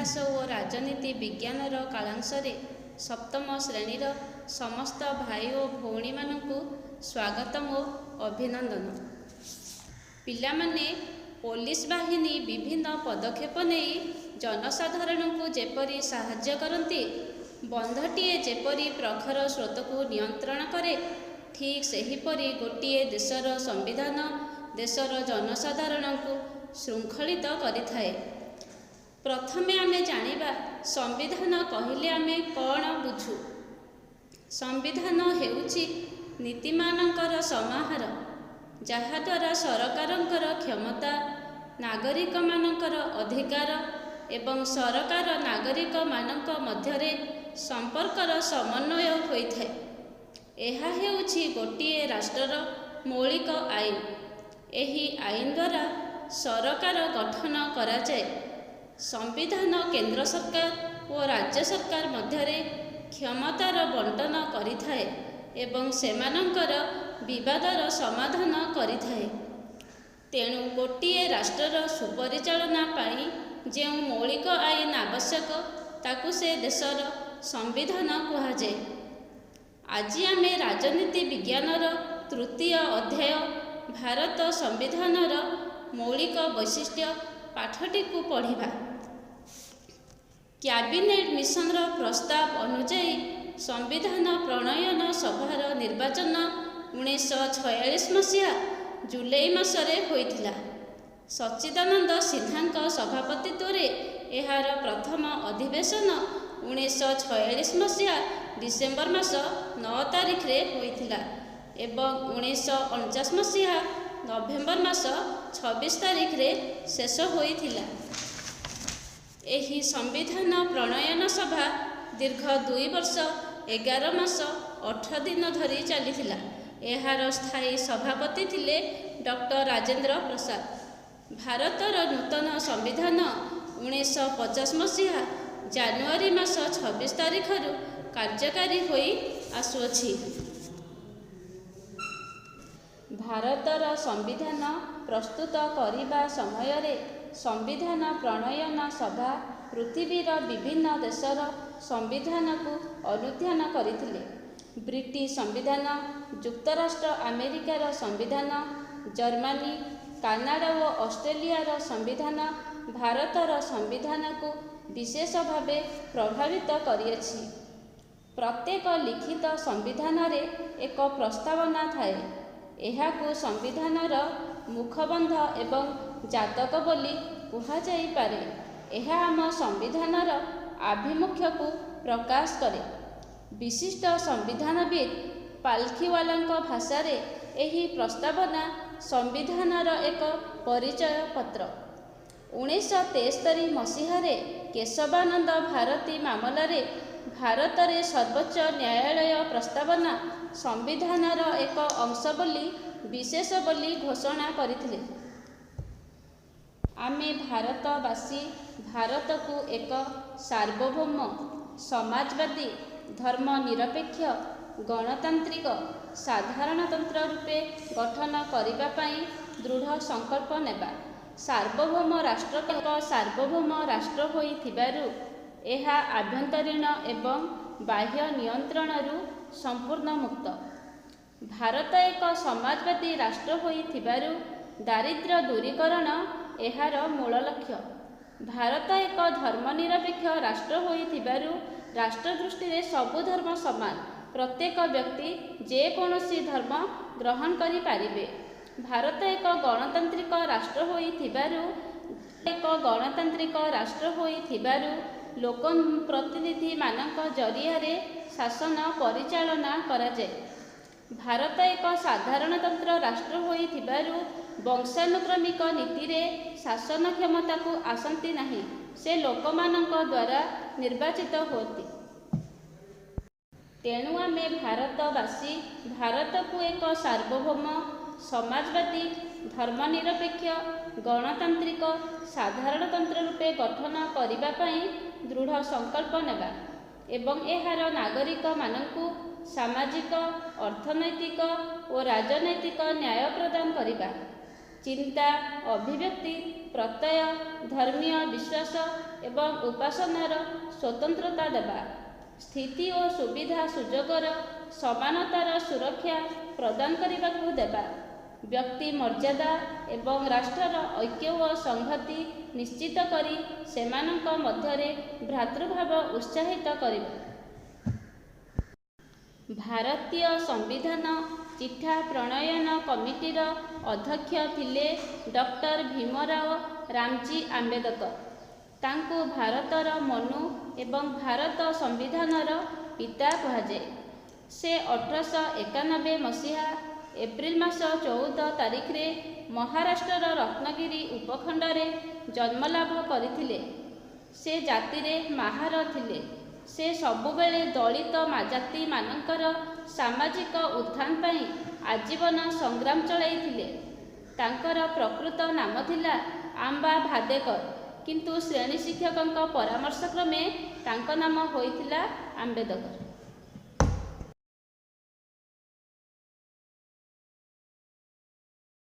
इतिहास और राजनीति विज्ञानर कालांशरे सप्तम श्रेणीर समस्त भाई और भौणी मानकु स्वागतम और अभिनंदन। पिलामाने पुलिस बाहिनी विभिन्न पदक्षेप नहीं जनसाधारण को जेपरी साहाय्य करती, बंधटीए जेपरी प्रखर स्रोत को नियंत्रण करे, ठीक सेहीपरि गोटिए देशर संविधान देशर जनसाधारण को श्रृंखलित करिथाए। प्रथमे आमे जानिबा संविधान कहिले आमे कौन बुझु। संविधान हेउछि नीतिमानंकर समाहार, जहाद्वारा सरकारंकर क्षमता, नागरिक मानंकर अधिकार एवं सरकार नागरिक मानक मध्यरे संपर्कर समन्वय होइथाए। एहा हेउछि गोटिए राष्ट्रर मौलिक आईन। एही आईन द्वारा सरकार गठन करा जाए। संविधान केंद्र सरकार और राज्य सरकार मध्यरे क्षमतार बंटन करिथाए एवं सेमानंकर विवादर समाधान करिथाए। तेणु गोटिए राष्ट्रर सुपरिचालना पाई जो मौलिक आईन आवश्यक ताकू से देशर संविधान कहुए। आज आमे राजनीति विज्ञानर तृतीय अध्याय भारत संविधानर मौलिक वैशिष्ट्य पाठटी को पढ़िबा। कैबिनेट मिशन प्रस्ताव अनुजाई संविधान प्रणयन सभार निर्वाचन 1946 मसीहा जुलाई मासरे होइथिला। सच्चिदानंद सिन्हा सभापतित्व एहार प्रथम अधिवेशन 1946 मसीहा डिसेम्बर मास 9 तारिख रे होइथिला एवं 1949 मसीहा नवेम्बर मास 26 तारिख रे शेष होइथिला। एही संविधान प्रणयन सभा दीर्घ 2 वर्ष 11 मास 18 दिन धरी चलीथिला। एहार स्थायी सभापति थिले डॉक्टर राजेंद्र प्रसाद। भारतर नूतन संविधान 1950 मसीहा जनवरी मास 26 तारिख रु कार्यकारी होई आसुअछि। भारतर संविधान प्रस्तुत करिबा समय रे संविधान प्रणयन सभा पृथ्वीर विभिन्न देशर संविधान को अनुध्यान करथिले। ब्रिटिश संविधान, युक्तराष्ट्र अमेरिकार संविधान, जर्मनी, कनाडा और ऑस्ट्रेलियार संविधान भारतर संविधान को विशेष भावे प्रभावित करियछि। प्रत्येक लिखित संविधान रे एक प्रस्तावना थाए। एहाकू संविधानर मुखबंध एवं जातक बोली कहा जाई पारे। एहा आम संविधानर आभिमुख्य को प्रकाश करे। विशिष्ट संविधानविद पालखीवालांको भाषा रे एही प्रस्तावना संविधानर एक परिचय पत्र। 1973 मसीह केशवानंद भारती मामलारे भारत रे सर्वोच्च न्यायालय प्रस्तावना संविधानर एक अंश बोली विशेष बोली घोषणा करथिले। आमे भारतवासी भारत को एक सार्वभौम समाजवादी धर्मनिरपेक्ष गणतांत्रिक साधारणतंत्र रूपे गठन करिबा पई दृढ़ संकल्प नेबा। सार्वभौम राष्ट्र एक सार्वभौम राष्ट्र होई थिबारु एहा आभ्यंतरीण एवं बाह्य नियंत्रणरू संपूर्ण मुक्त। भारत एक समाजवादी राष्ट्र होई थिबारु दारिद्र्य दूरीकरण एहार मूल लक्ष्य। भारत एक धर्मनिरपेक्ष राष्ट्र होई थिबारु राष्ट्र दृष्टि रे सबु धर्म समान। प्रत्येक व्यक्ति जे कोनोसी धर्म ग्रहण करि पारिबे। भारत एक गणतांत्रिक राष्ट्र होई थिबारु लोक प्रतिनिधि मानक जरिया रे शासन परिचालना करा जाए। भारत एक साधारणतंत्र राष्ट्र होई थिबारु वंशानुक्रमिक नीति रे शासन क्षमता को आसंती नहीं, से लोकमानक द्वारा निर्वाचित होती। तेणु आमे भारतवासी भारत को एक सार्वभौम समाजवादी धर्मनिरपेक्ष गणतांत्रिक साधारणतंत्र रूपे गठन करिबा पई दृढ़ संकल्प नेबा एवं एहार नागरिक मानकु सामाजिक, अर्थनैतिक और राजनैतिक न्याय प्रदान करिबा। ଚିନ୍ତା, ଅଭିବ୍ୟକ୍ତି, ପ୍ରତ୍ୟୟ, ଧର୍ମୀୟ ବିଶ୍ୱାସ ଏବଂ ଉପାସନାର ସ୍ୱତନ୍ତ୍ରତା ଦେବା, ସ୍ଥିତି ଓ ସୁବିଧା ସୁଯୋଗର ସମାନତାର ସୁରକ୍ଷା ପ୍ରଦାନ କରିବାକୁ ଦେବା, ବ୍ୟକ୍ତି ମର୍ଯ୍ୟାଦା ଏବଂ ରାଷ୍ଟ୍ରର ଐକ୍ୟ ଓ ସଂହତି ନିଶ୍ଚିତ କରି ସେମାନଙ୍କ ମଧ୍ୟରେ ଭ୍ରାତୃଭାବ ଉତ୍ସାହିତ କରିବା। ଭାରତୀୟ ସମ୍ବିଧାନ ଚିଠା ପ୍ରଣୟନ କମିଟିର ଅଧ୍ୟକ୍ଷ ଥିଲେ ଡକ୍ଟର ଭୀମରାଓ ରାମଜୀ ଆମ୍ବେଦକର। ତାଙ୍କୁ ଭାରତର ମନୁ ଏବଂ ଭାରତ ସମ୍ବିଧାନର ପିତା କୁହାଯାଏ। ସେ 1891 ମସିହା ଏପ୍ରିଲ ମାସ 14 ତାରିଖରେ ମହାରାଷ୍ଟ୍ରର ରତ୍ନଗିରି ଉପଖଣ୍ଡରେ ଜନ୍ମଲାଭ କରିଥିଲେ। ସେ ଜାତିରେ ମାହାର ଥିଲେ। ସେ ସବୁବେଳେ ଦଳିତ ଜାତିମାନଙ୍କର ସାମାଜିକ ଉତ୍ଥାନ ପାଇଁ ଆଜୀବନ ସଂଗ୍ରାମ ଚଳାଇଥିଲେ। ତାଙ୍କର ପ୍ରକୃତ ନାମ ଥିଲା ଆମ୍ବା ଭାଦେକର, କିନ୍ତୁ ଶ୍ରେଣୀ ଶିକ୍ଷକଙ୍କ ପରାମର୍ଶ କ୍ରମେ ତାଙ୍କ ନାମ ହୋଇଥିଲା ଆମ୍ବେଦକର।